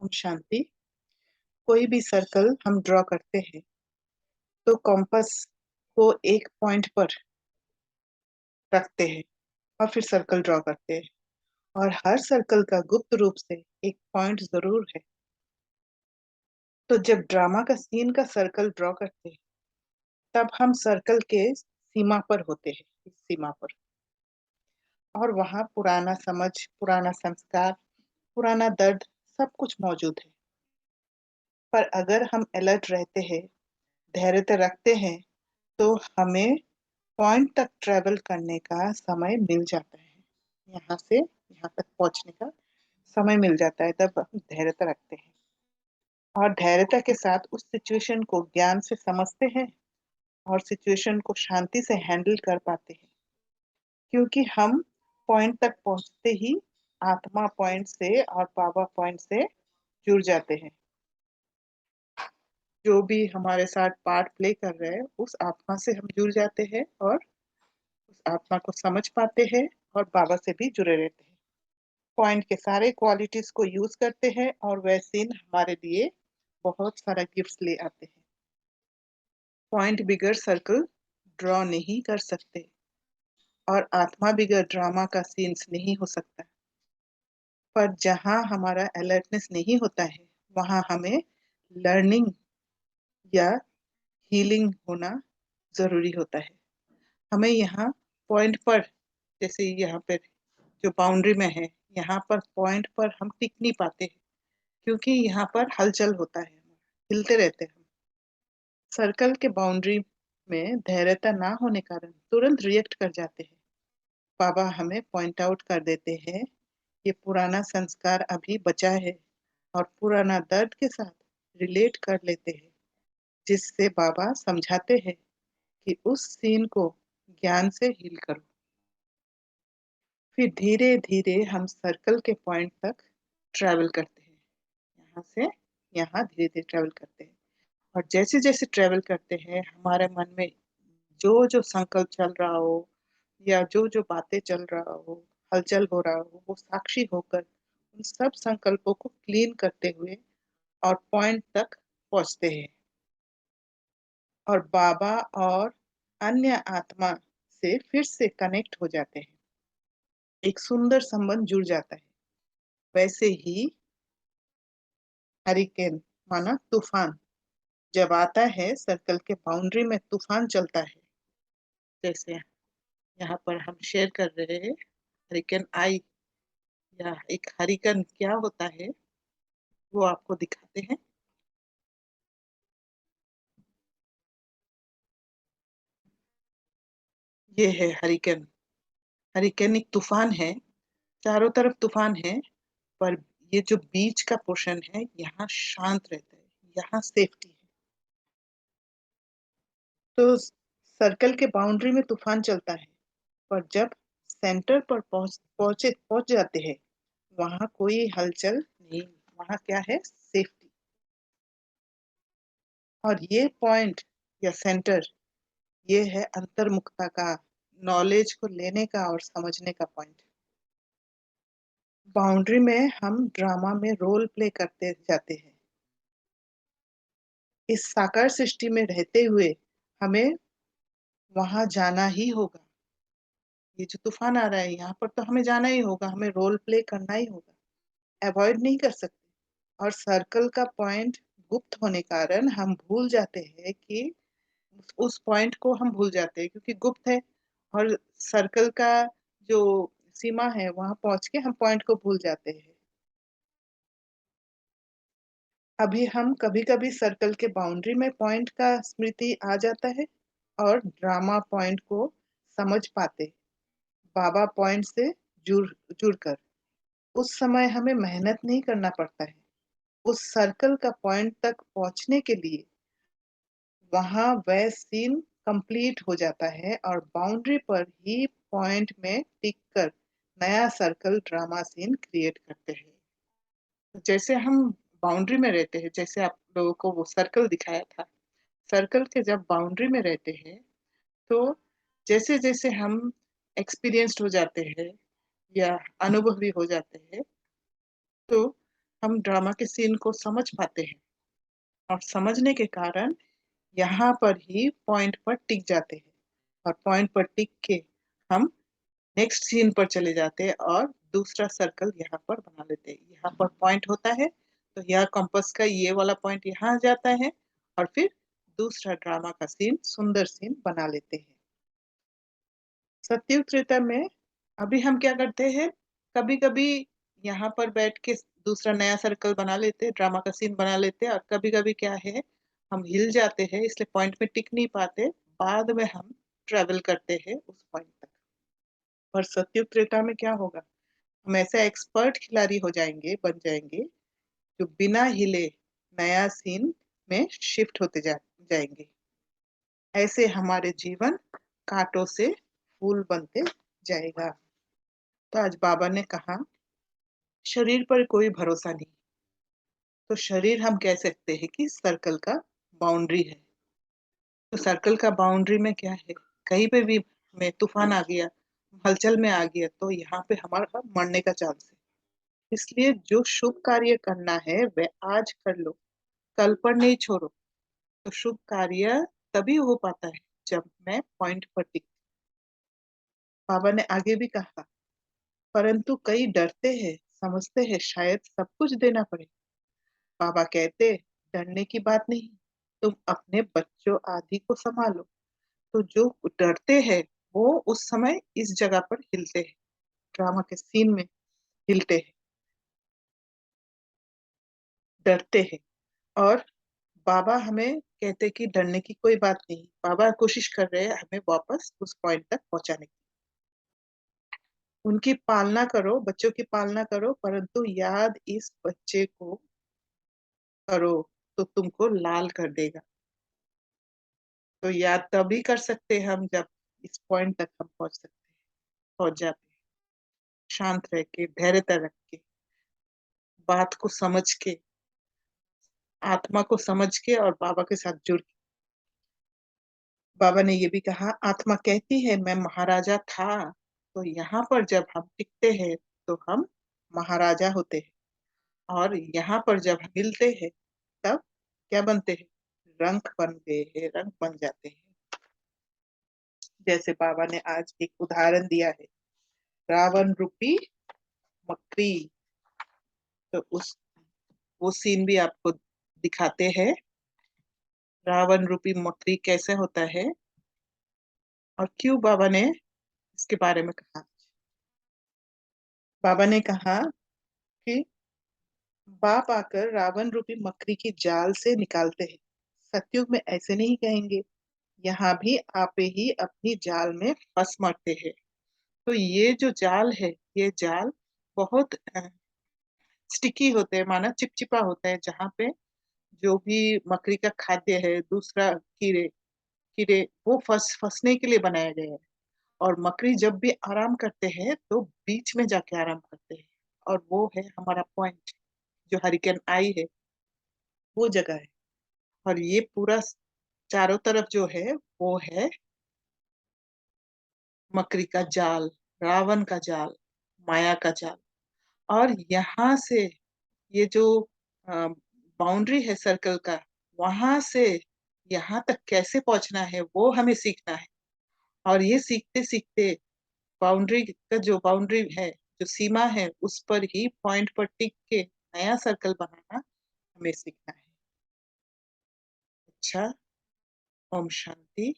हम शांति। कोई भी सर्कल हम ड्रॉ करते हैं तो कॉम्पास को एक पॉइंट पर रखते हैं और फिर सर्कल ड्रॉ करते हैं। और हर सर्कल का गुप्त रूप से एक पॉइंट जरूर है। तो जब ड्रामा का सीन का सर्कल ड्रॉ करते हैं तब हम सर्कल के सीमा पर होते हैं, इस सीमा पर। और वहाँ पुराना समझ, पुराना संस्कार, पुराना दर्द सब कुछ मौजूद है। पर अगर हम अलर्ट रहते हैं, धैर्य रखते हैं, तो हमें पॉइंट तक ट्रेवल करने का समय मिल जाता है। यहाँ से यहाँ तक पहुंचने का समय मिल जाता है, तब हम धैर्यता रखते हैं और धैर्यता के साथ उस सिचुएशन को ज्ञान से समझते हैं और सिचुएशन को शांति से हैंडल कर पाते हैं। क्योंकि हम पॉइंट तक पहुंचते ही आत्मा पॉइंट से और बाबा पॉइंट से जुड़ जाते हैं। जो भी हमारे साथ पार्ट प्ले कर रहे हैं उस आत्मा से हम जुड़ जाते हैं और उस आत्मा को समझ पाते हैं और बाबा से भी जुड़े रहते हैं। पॉइंट के सारे क्वालिटीज को यूज करते हैं और वह सीन हमारे लिए बहुत सारा गिफ्ट्स ले आते हैं। पॉइंट बिगर सर्कल ड्रॉ नहीं कर सकते और आत्मा बिगर ड्रामा का सीन्स नहीं हो सकता। पर जहाँ हमारा अलर्टनेस नहीं होता है वहाँ हमें लर्निंग या हीलिंग होना जरूरी होता है। हमें यहाँ पॉइंट पर, जैसे यहाँ पर जो बाउंड्री में है, यहाँ पर पॉइंट पर हम टिक नहीं पाते हैं क्योंकि यहाँ पर हलचल होता है, हिलते रहते हैं। सर्कल के बाउंड्री में धैर्यता ना होने कारण तुरंत रिएक्ट कर जाते हैं। बाबा हमें पॉइंट आउट कर देते हैं, ये पुराना संस्कार अभी बचा है और पुराना दर्द के साथ रिलेट कर लेते हैं, जिससे बाबा समझाते हैं कि उस सीन को ज्ञान से हील करो। फिर धीरे धीरे हम सर्कल के पॉइंट तक ट्रैवल करते हैं। यहाँ से यहाँ धीरे धीरे ट्रैवल करते हैं और जैसे जैसे ट्रैवल करते हैं हमारे मन में जो जो संकल्प चल रहा हो या जो जो बातें चल रहा हो, हलचल हो रहा हो, वो साक्षी होकर उन सब संकल्पों को क्लीन करते हुए और पॉइंट तक पहुंचते हैं और बाबा और अन्य आत्मा से फिर से कनेक्ट हो जाते हैं। एक सुंदर संबंध जुड़ जाता है। वैसे ही हरिकेन माना तूफान जब आता है सर्कल के बाउंड्री में तूफान चलता है। जैसे यहाँ पर हम शेयर कर रहे हैं हरिकेन आई या एक हरिकेन क्या होता है वो आपको दिखाते हैं। ये है हरिकेन। हरिकेन एक तूफान है, चारों तरफ तूफान है, पर ये जो बीच का पोर्शन है यहाँ शांत रहता है, यहाँ सेफ्टी है। तो सर्कल के बाउंड्री में तूफान चलता है, पर जब सेंटर पर पहुंच जाते हैं वहां कोई हलचल नहीं, वहां क्या है, सेफ्टी। और ये पॉइंट या सेंटर, ये है अंतर्मुखता का, नॉलेज को लेने का और समझने का पॉइंट। बाउंड्री में हम ड्रामा में रोल प्ले करते जाते हैं। इस साकार सृष्टि में रहते हुए हमें वहां जाना ही होगा। ये जो तूफान आ रहा है यहाँ पर तो हमें जाना ही होगा, हमें रोल प्ले करना ही होगा, अवॉइड नहीं कर सकते। और सर्कल का पॉइंट गुप्त होने कारण हम भूल जाते हैं कि उस पॉइंट को हम भूल जाते हैं क्योंकि गुप्त है। और सर्कल का जो सीमा है वहां पहुंच के हम पॉइंट को भूल जाते हैं। अभी हम कभी कभी सर्कल के बाउंड्री में पॉइंट का स्मृति आ जाता है और ड्रामा पॉइंट को समझ पाते, बाबा पॉइंट से जुड़ जुड़कर। उस समय हमें मेहनत नहीं करना पड़ता है उस सर्कल का पॉइंट तक पहुंचने के लिए। वहां वह सीन कंप्लीट हो जाता है और बाउंड्री पर ही पॉइंट में टिक कर नया सर्कल ड्रामा सीन क्रिएट करते हैं। जैसे हम बाउंड्री में रहते हैं, जैसे आप लोगों को वो सर्कल दिखाया था, सर्कल के जब बाउंड्री में रहते हैं तो जैसे जैसे हम एक्सपीरियंस्ड हो जाते हैं या अनुभवी हो जाते हैं, तो हम ड्रामा के सीन को समझ पाते हैं और समझने के कारण यहाँ पर ही पॉइंट पर टिक जाते हैं और पॉइंट पर टिक के हम नेक्स्ट सीन पर चले जाते हैं और दूसरा सर्कल यहाँ पर बना लेते हैं। यहाँ पर पॉइंट होता है तो यह कंपास का ये वाला पॉइंट यहाँ आ जाता है और फिर दूसरा ड्रामा का सीन, सुंदर सीन बना लेते हैं। सतयुग त्रेता में अभी हम क्या करते हैं, कभी कभी यहाँ पर बैठ के दूसरा नया सर्कल बना लेते हैं, ड्रामा का सीन बना लेते हैं, और कभी कभी क्या है, हम हिल जाते हैं इसलिए पॉइंट में टिक नहीं पाते, बाद में हम ट्रेवल करते हैं उस पॉइंट तक। और सतयुग त्रेता में क्या होगा, हम ऐसे एक्सपर्ट खिलाड़ी हो जाएंगे, बन जाएंगे, जो बिना हिले नया सीन में शिफ्ट होते जाएंगे। ऐसे हमारे जीवन कांटों से फूल बनते जाएगा। तो आज बाबा ने कहा, शरीर पर कोई भरोसा नहीं। तो शरीर हम कह सकते हैं कि सर्कल का बाउंड्री है। तो सर्कल का बाउंड्री में क्या है, कहीं पे भी हमें तूफान आ गया, हलचल में आ गया, तो यहाँ पे हमारा मरने का चांस है। इसलिए जो शुभ कार्य करना है वह आज कर लो, कल पर नहीं छोड़ो। तो शुभ कार्य तभी हो पाता है जब मैं पॉइंट पर टिक। बाबा ने आगे भी कहा, परंतु कई डरते हैं, समझते हैं शायद सब कुछ देना पड़े। बाबा कहते, डरने की बात नहीं, तुम अपने बच्चों आदि को संभालो। तो जो डरते हैं वो उस समय इस जगह पर हिलते हैं, ड्रामा के सीन में हिलते हैं, डरते हैं। और बाबा हमें कहते कि डरने की कोई बात नहीं, बाबा कोशिश कर रहे हैं हमें वापस उस पॉइंट तक पहुंचाने की। उनकी पालना करो, बच्चों की पालना करो, परंतु याद इस बच्चे को करो तो तुमको लाल कर देगा। तो याद तभी कर सकते हैं हम जब इस पॉइंट तक हम पहुंच सकते हैं, पहुंच जाते हैं, शांत रह के, धैर्यता रख के, बात को समझ के, आत्मा को समझ के और बाबा के साथ जुड़ के। बाबा ने ये भी कहा, आत्मा कहती है मैं महाराजा था। तो यहाँ पर जब हम टिकते हैं तो हम महाराजा होते हैं, और यहाँ पर जब हम मिलते हैं तब क्या बनते हैं, रंक बन गए हैं, रंक बन जाते हैं। जैसे बाबा ने आज एक उदाहरण दिया है, रावण रूपी मकड़ी। तो उस वो सीन भी आपको दिखाते हैं, रावण रूपी मकड़ी कैसे होता है और क्यों बाबा ने इसके बारे में कहा। बाबा ने कहा कि बाप आकर रावण रूपी मकड़ी की जाल से निकालते हैं। सतयुग में ऐसे नहीं कहेंगे, यहाँ भी आपे ही अपनी जाल में फंस मरते हैं। तो ये जो जाल है, ये जाल बहुत स्टिकी होते हैं, माना चिपचिपा होता है, जहाँ पे जो भी मकड़ी का खाद्य है, दूसरा कीड़े कीड़े वो फंसने के लिए बनाया गया है। और मकड़ी जब भी आराम करते हैं तो बीच में जाके आराम करते हैं, और वो है हमारा पॉइंट, जो हरिकेन आई है वो जगह है। और ये पूरा चारों तरफ जो है वो है मकड़ी का जाल, रावण का जाल, माया का जाल। और यहाँ से ये जो बाउंड्री है सर्कल का, वहां से यहाँ तक कैसे पहुंचना है वो हमें सीखना है। और ये सीखते सीखते बाउंड्री का जो बाउंड्री है, जो सीमा है, उस पर ही पॉइंट पर टिक के नया सर्कल बनाना हमें सीखना है। अच्छा, ओम शांति।